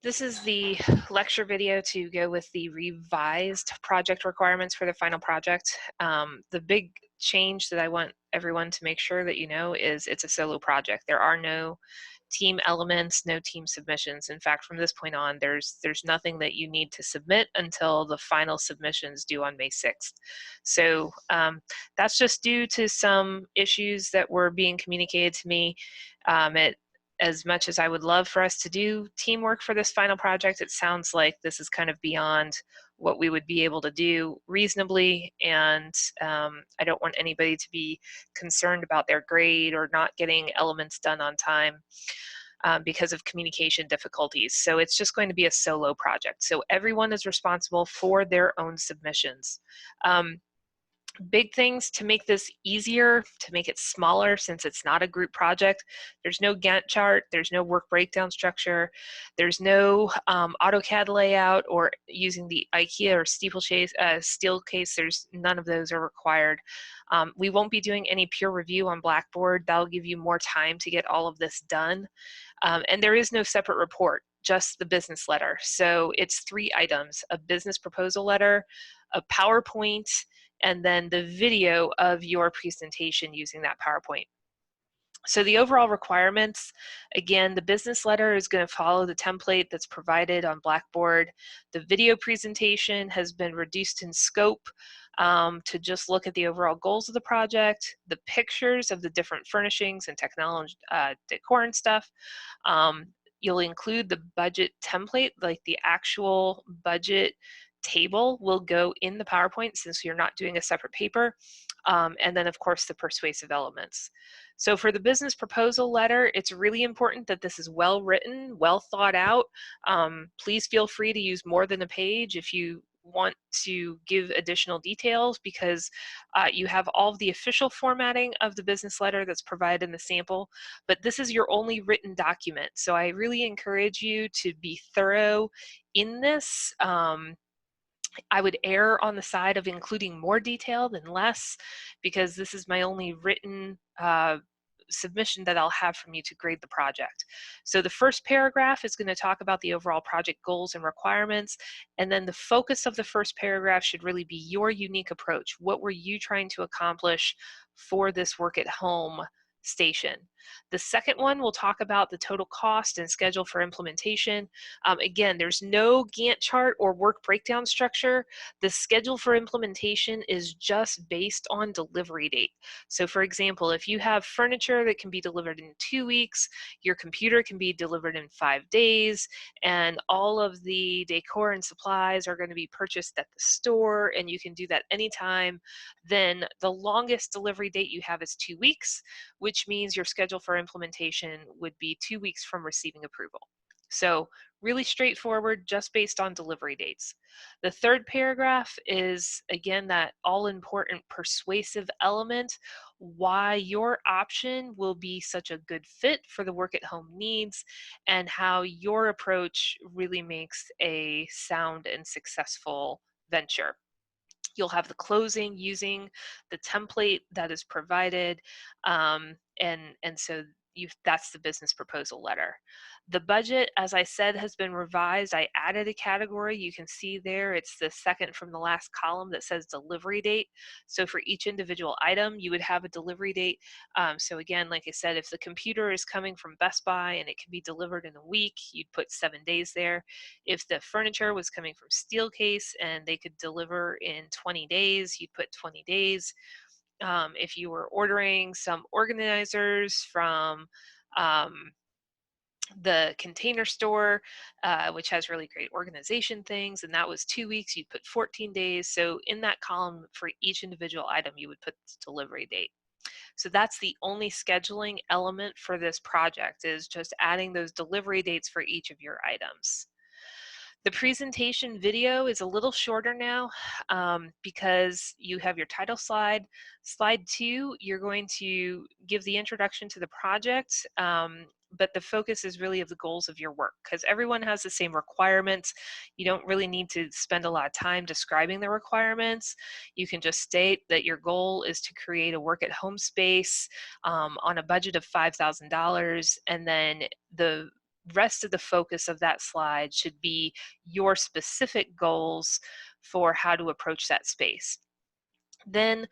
This is the lecture video to go with the revised project requirements for the final project. The big change that I want everyone to make sure that you know is it's a solo project. There are no team elements, no team submissions. In fact, from this point on, there's nothing that you need to submit until the final submissions due on May 6th. So that's just due to some issues that were being communicated to me. As much as I would love for us to do teamwork for this final project, it sounds like this is kind of beyond what we would be able to do reasonably, and I don't want anybody to be concerned about their grade or not getting elements done on time because of communication difficulties. So it's just going to be a solo project. So everyone is responsible for their own submissions. Big things to make this easier, to make it smaller since it's not a group project. There's no Gantt chart, there's no work breakdown structure, there's no AutoCAD layout or using the IKEA or steeplechase, Steelcase, there's none of those are required. We won't be doing any peer review on Blackboard. That'll give you more time to get all of this done. And there is no separate report, just the business letter. So it's 3 items: a business proposal letter, a PowerPoint, and then the video of your presentation using that PowerPoint. So the overall requirements, again, the business letter is going to follow the template that's provided on Blackboard. The video presentation has been reduced in scope to just look at the overall goals of the project, the pictures of the different furnishings and technology, decor and stuff. You'll include the budget template, like the actual budget table will go in the PowerPoint since you're not doing a separate paper. And then of course the persuasive elements. So for the business proposal letter, it's really important that this is well written, well thought out. Please feel free to use more than a page if you want to give additional details, because you have all of the official formatting of the business letter that's provided in the sample, but this is your only written document. So I really encourage you to be thorough in this. I would err on the side of including more detail than less, because this is my only written submission that I'll have from you to grade the project. So the first paragraph is going to talk about the overall project goals and requirements, and then the focus of the first paragraph should really be your unique approach. What were you trying to accomplish for this work at home station? The second one will talk about the total cost and schedule for implementation. Again, there's no Gantt chart or work breakdown structure. The schedule for implementation is just based on delivery date. So for example, if you have furniture that can be delivered in 2 weeks, your computer can be delivered in 5 days, and all of the decor and supplies are going to be purchased at the store, and you can do that anytime, then the longest delivery date you have is 2 weeks, which means your schedule for implementation would be 2 weeks from receiving approval. So really straightforward, just based on delivery dates. The third paragraph is, again, that all-important persuasive element, why your option will be such a good fit for the work at home needs, and how your approach really makes a sound and successful venture. You'll have the closing using the template that is provided, and so that's the business proposal letter. The budget, as I said, has been revised. I added a category. You can see there, it's the second from the last column that says delivery date. So for each individual item, you would have a delivery date. So again, like I said, if the computer is coming from Best Buy and it can be delivered in a week, you'd put 7 days there. If the furniture was coming from Steelcase and they could deliver in 20 days, you'd put 20 days. If you were ordering some organizers from the Container Store, which has really great organization things, and that was 2 weeks, you'd put 14 days. So in that column for each individual item, you would put the delivery date. So that's the only scheduling element for this project, is just adding those delivery dates for each of your items. The presentation video is a little shorter now because you have your title slide. Slide 2, you're going to give the introduction to the project, but the focus is really of the goals of your work, because everyone has the same requirements. You don't really need to spend a lot of time describing the requirements. You can just state that your goal is to create a work at home space on a budget of $5,000, and then the rest of the focus of that slide should be your specific goals for how to approach that space. Then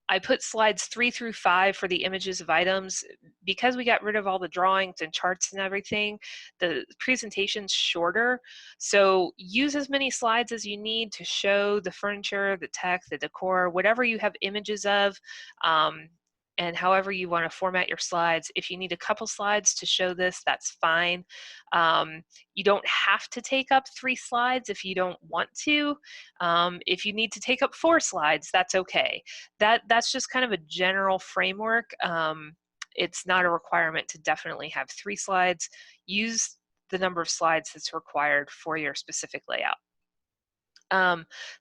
I put slides 3 through 5 for the images of items. Because we got rid of all the drawings and charts and everything, the presentation's shorter. So use as many slides as you need to show the furniture, the tech, the decor, whatever you have images of. And however you want to format your slides. If you need a couple slides to show this, that's fine. You don't have to take up 3 slides if you don't want to. If you need to take up 4 slides, that's okay. That's just kind of a general framework. It's not a requirement to definitely have 3 slides. Use the number of slides that's required for your specific layout.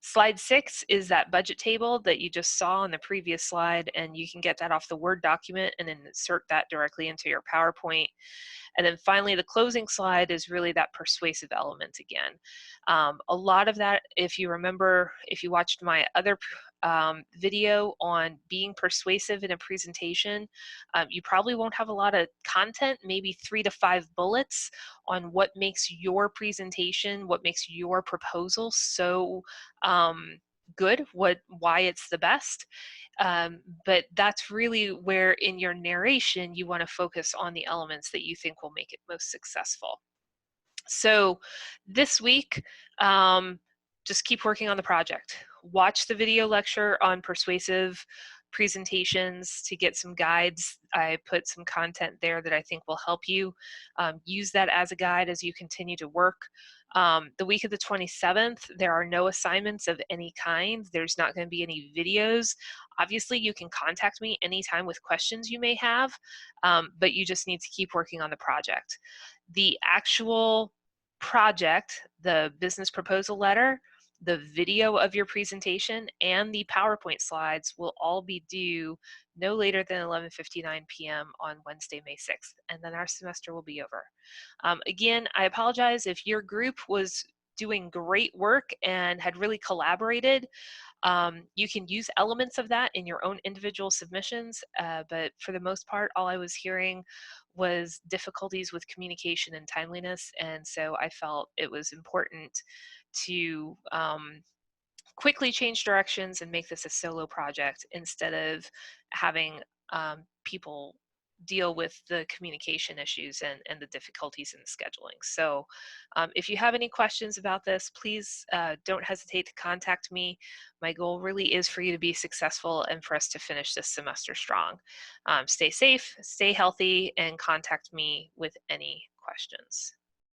Slide 6 is that budget table that you just saw on the previous slide, and you can get that off the Word document and then insert that directly into your PowerPoint. And then finally, the closing slide is really that persuasive element again. A lot of that, if you remember, if you watched my other video on being persuasive in a presentation, you probably won't have a lot of content, maybe 3 to 5 bullets on what makes your presentation, what makes your proposal so good, why it's the best. But that's really where in your narration you want to focus on the elements that you think will make it most successful. So this week, just keep working on the project. Watch the video lecture on persuasive presentations to get some guides. I put some content there that I think will help you. Use that as a guide as you continue to work. The week of the 27th, there are no assignments of any kind. There's not going to be any videos. Obviously, you can contact me anytime with questions you may have, but you just need to keep working on the project. The actual project, the business proposal letter, the video of your presentation, and the PowerPoint slides will all be due no later than 11:59 p.m. on Wednesday, May 6th, and then our semester will be over. Again, I apologize if your group was doing great work and had really collaborated. You can use elements of that in your own individual submissions, but for the most part, all I was hearing was difficulties with communication and timeliness, and so I felt it was important to quickly change directions and make this a solo project instead of having people deal with the communication issues and the difficulties in the scheduling. So if you have any questions about this, please don't hesitate to contact me. My goal really is for you to be successful and for us to finish this semester strong. Stay safe, stay healthy, and contact me with any questions.